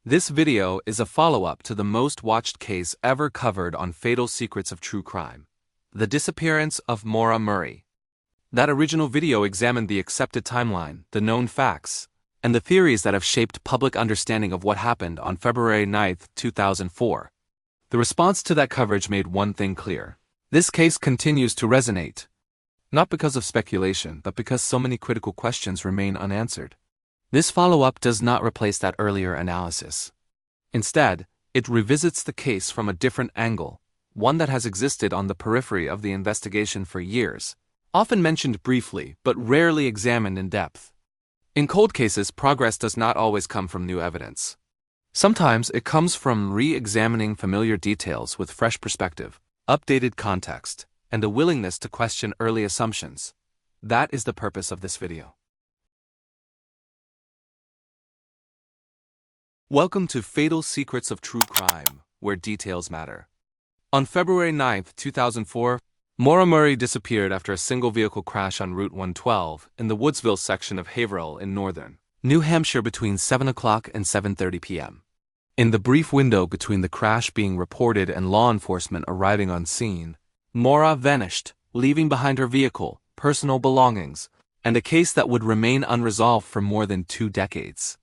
This video is a follow-up to the most watched case ever covered on Fatal Secrets of True Crime, the disappearance of Maura Murray. That original video examined the accepted timeline, the known facts, and the theories that have shaped public understanding of what happened on February 9, 2004. The response to that coverage made one thing clear. This case continues to resonate, not because of speculation, but because so many critical questions remain unanswered. This follow-up does not replace that earlier analysis. Instead, it revisits the case from a different angle, one that has existed on the periphery of the investigation for years, often mentioned briefly but rarely examined in depth. In cold cases, progress does not always come from new evidence. Sometimes it comes from re-examining familiar details with fresh perspective, updated context, and a willingness to question early assumptions. That is the purpose of this video. Welcome to Fatal Secrets of True Crime, where details matter. On February 9, 2004, Maura Murray disappeared after a single vehicle crash on Route 112 in the Woodsville section of Haverhill in northern New Hampshire between 7 o'clock and 7:30 p.m. In the brief window between the crash being reported and law enforcement arriving on scene, Maura vanished, leaving behind her vehicle, personal belongings, and a case that would remain unresolved for more than 2 decades.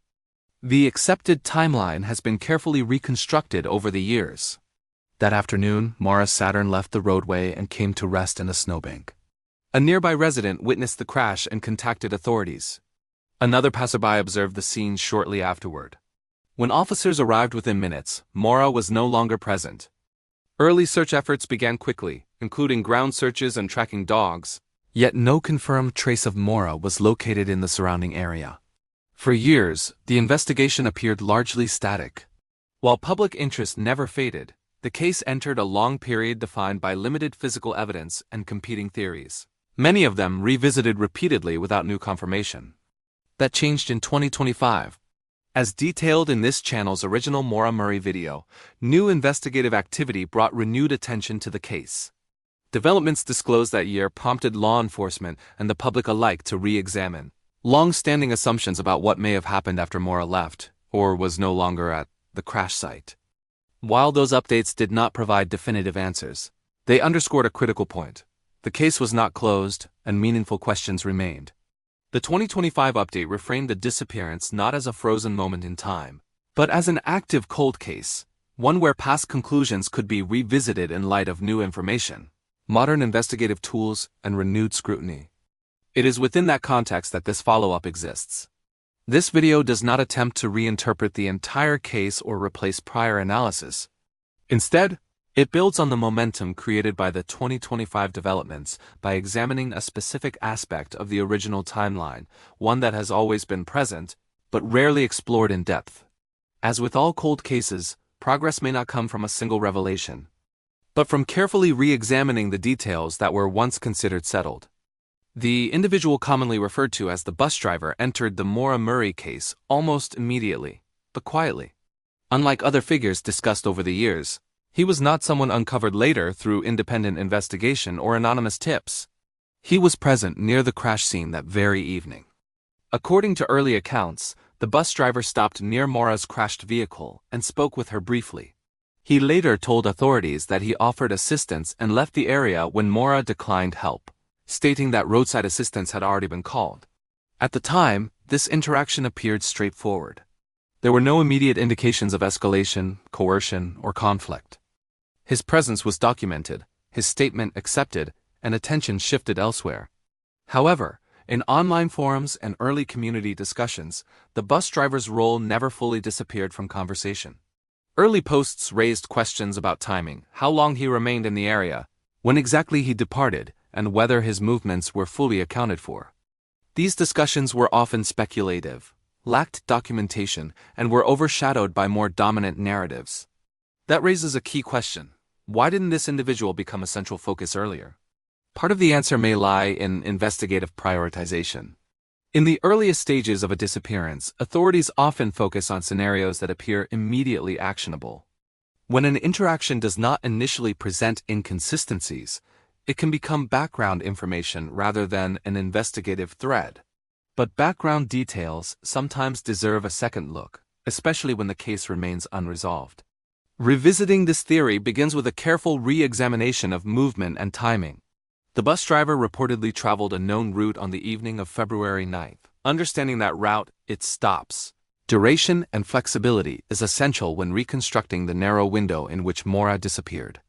The accepted timeline has been carefully reconstructed over the years. That afternoon, Maura's Saturn left the roadway and came to rest in a snowbank. A nearby resident witnessed the crash and contacted authorities. Another passerby observed the scene shortly afterward. When officers arrived within minutes, Maura was no longer present. Early search efforts began quickly, including ground searches and tracking dogs, yet no confirmed trace of Maura was located in the surrounding area. For years, the investigation appeared largely static. While public interest never faded, the case entered a long period defined by limited physical evidence and competing theories, many of them revisited repeatedly without new confirmation. That changed in 2025. As detailed in this channel's original Maura Murray video, new investigative activity brought renewed attention to the case. Developments disclosed that year prompted law enforcement and the public alike to re-examine long-standing assumptions about what may have happened after Maura left, or was no longer at, the crash site. While those updates did not provide definitive answers, they underscored a critical point. The case was not closed, and meaningful questions remained. The 2025 update reframed the disappearance not as a frozen moment in time, but as an active cold case, one where past conclusions could be revisited in light of new information, modern investigative tools, and renewed scrutiny. It is within that context that this follow-up exists. This video does not attempt to reinterpret the entire case or replace prior analysis. Instead, it builds on the momentum created by the 2025 developments by examining a specific aspect of the original timeline, one that has always been present, but rarely explored in depth. As with all cold cases, progress may not come from a single revelation, but from carefully re-examining the details that were once considered settled. The individual commonly referred to as the bus driver entered the Maura Murray case almost immediately, but quietly. Unlike other figures discussed over the years, he was not someone uncovered later through independent investigation or anonymous tips. He was present near the crash scene that very evening. According to early accounts, the bus driver stopped near Maura's crashed vehicle and spoke with her briefly. He later told authorities that he offered assistance and left the area when Maura declined help, stating that roadside assistance had already been called. At the time, this interaction appeared straightforward. There were no immediate indications of escalation, coercion, or conflict. His presence was documented, his statement accepted, and attention shifted elsewhere. However, in online forums and early community discussions, the bus driver's role never fully disappeared from conversation. Early posts raised questions about timing, how long he remained in the area, when exactly he departed, and whether his movements were fully accounted for. These discussions were often speculative, lacked documentation, and were overshadowed by more dominant narratives. That raises a key question. Why didn't this individual become a central focus earlier? Part of the answer may lie in investigative prioritization. In the earliest stages of a disappearance, authorities often focus on scenarios that appear immediately actionable. When an interaction does not initially present inconsistencies, it can become background information rather than an investigative thread. But background details sometimes deserve a second look. especially when the case remains unresolved. Revisiting this theory begins with a careful re-examination of movement and timing. The bus driver reportedly traveled a known route on the evening of February 9th. Understanding that route, its stops, duration, and flexibility is essential when reconstructing the narrow window in which Maura disappeared.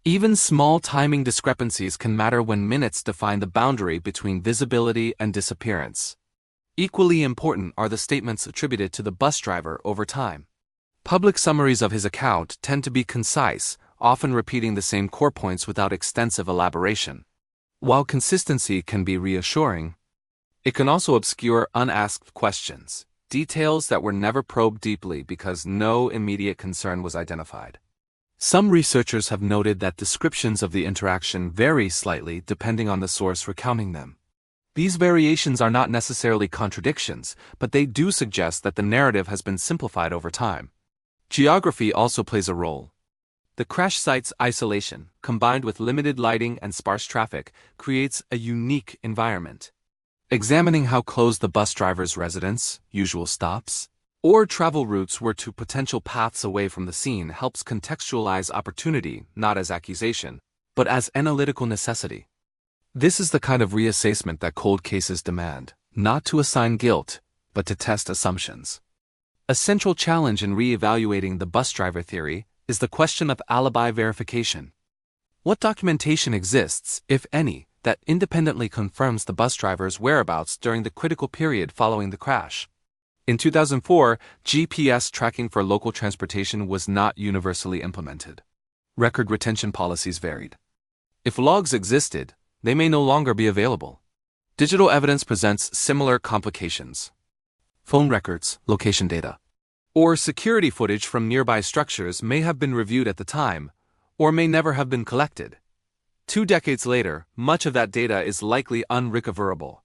Even small timing discrepancies can matter when minutes define the boundary between visibility and disappearance. Equally important are the statements attributed to the bus driver over time. Public summaries of his account tend to be concise, often repeating the same core points without extensive elaboration. While consistency can be reassuring, it can also obscure unasked questions, details that were never probed deeply because no immediate concern was identified. Some researchers have noted that descriptions of the interaction vary slightly depending on the source recounting them. These variations are not necessarily contradictions, but they do suggest that the narrative has been simplified over time. Geography also plays a role. The crash site's isolation, combined with limited lighting and sparse traffic, creates a unique environment. Examining how close the bus driver's residence, usual stops, or travel routes were to potential paths away from the scene helps contextualize opportunity not as accusation, but as analytical necessity. This is the kind of reassessment that cold cases demand, not to assign guilt, but to test assumptions. A central challenge in re-evaluating the bus driver theory is the question of alibi verification. What documentation exists, if any, that independently confirms the bus driver's whereabouts during the critical period following the crash? In 2004, GPS tracking for local transportation was not universally implemented. Record retention policies varied. If logs existed, they may no longer be available. Digital evidence presents similar complications. Phone records, location data, or security footage from nearby structures may have been reviewed at the time, or may never have been collected. 2 decades later, much of that data is likely unrecoverable.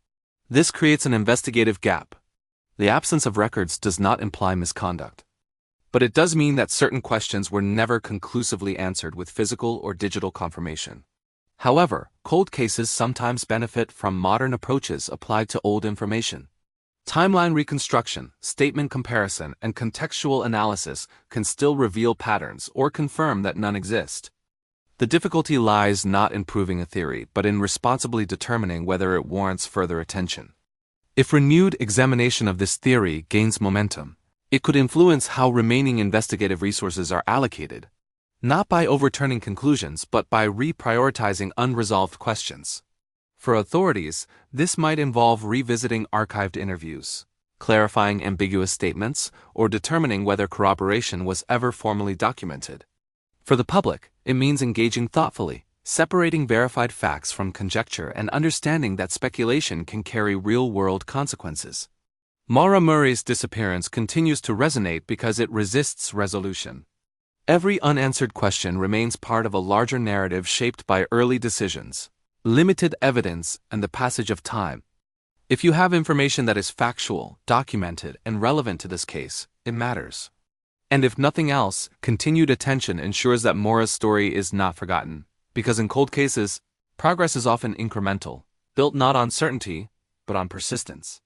This creates an investigative gap. The absence of records does not imply misconduct. But it does mean that certain questions were never conclusively answered with physical or digital confirmation. However, cold cases sometimes benefit from modern approaches applied to old information. Timeline reconstruction, statement comparison, and contextual analysis can still reveal patterns or confirm that none exist. The difficulty lies not in proving a theory, but in responsibly determining whether it warrants further attention. If renewed examination of this theory gains momentum, it could influence how remaining investigative resources are allocated, not by overturning conclusions but by reprioritizing unresolved questions. For authorities, this might involve revisiting archived interviews, clarifying ambiguous statements, or determining whether corroboration was ever formally documented. For the public, it means engaging thoughtfully, separating verified facts from conjecture and understanding that speculation can carry real-world consequences. Maura Murray's disappearance continues to resonate because it resists resolution. Every unanswered question remains part of a larger narrative shaped by early decisions, limited evidence, and the passage of time. If you have information that is factual, documented, and relevant to this case, it matters. And if nothing else, continued attention ensures that Maura's story is not forgotten. Because in cold cases, progress is often incremental, built not on certainty, but on persistence.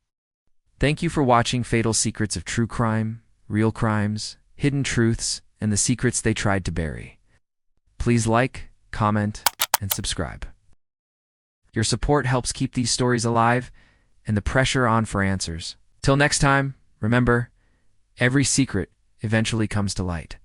Thank you for watching Fatal Secrets of True Crime, Real Crimes, Hidden Truths, and the Secrets They Tried to Bury. Please like, comment, and subscribe. Your support helps keep these stories alive and the pressure on for answers. Till next time, remember, every secret eventually comes to light.